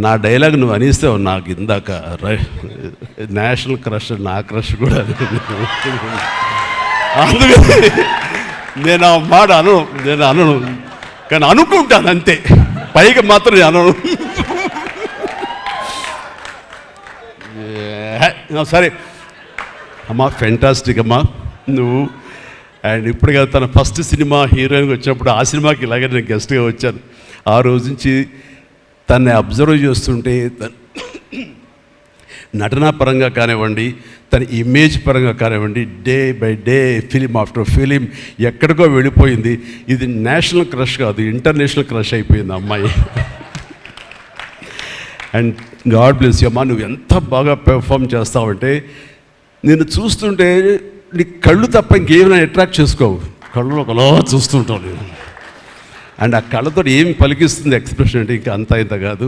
నా డైలాగ్ నువ్వు అనిస్తావు నాకు ఇందాక నేషనల్ క్రష్ నా క్రష్ కూడా అందుకని నేను ఆ మాట అనను కానీ అనుకుంటాను అంతే, పైకి మాత్రం నేను అనను. సరే అమ్మా, ఫెంటాస్టిక్ అమ్మా నువ్వు. అండ్ ఇప్పుడు కదా తన ఫస్ట్ సినిమా హీరోయిన్గా వచ్చినప్పుడు ఆ సినిమాకి ఇలాగే నేను గెస్ట్గా వచ్చాను. ఆ రోజు నుంచి తన్ని అబ్జర్వ్ చేస్తుంటే నటనా పరంగా కానివ్వండి, తన ఇమేజ్ పరంగా కానివ్వండి, day by day film after film ఎక్కడికో వెళ్ళిపోయింది. ఇది నేషనల్ క్రష్ కాదు, ఇంటర్నేషనల్ క్రష్ అయిపోయింది అమ్మాయి. అండ్ గాడ్ బ్లెస్ యూ అమ్మా, నువ్వు ఎంత బాగా పెర్ఫామ్ చేస్తావంటే నేను చూస్తుంటే నీ కళ్ళు తప్ప ఇంకేమైనా అట్రాక్ట్ చేసుకోవు, కళ్ళు ఒకలా చూస్తుంటావు నేను. అండ్ ఆ కళ్ళతో ఏం పలికిస్తుంది ఎక్స్ప్రెషన్ అంటే ఇంకా అంత ఇంత కాదు.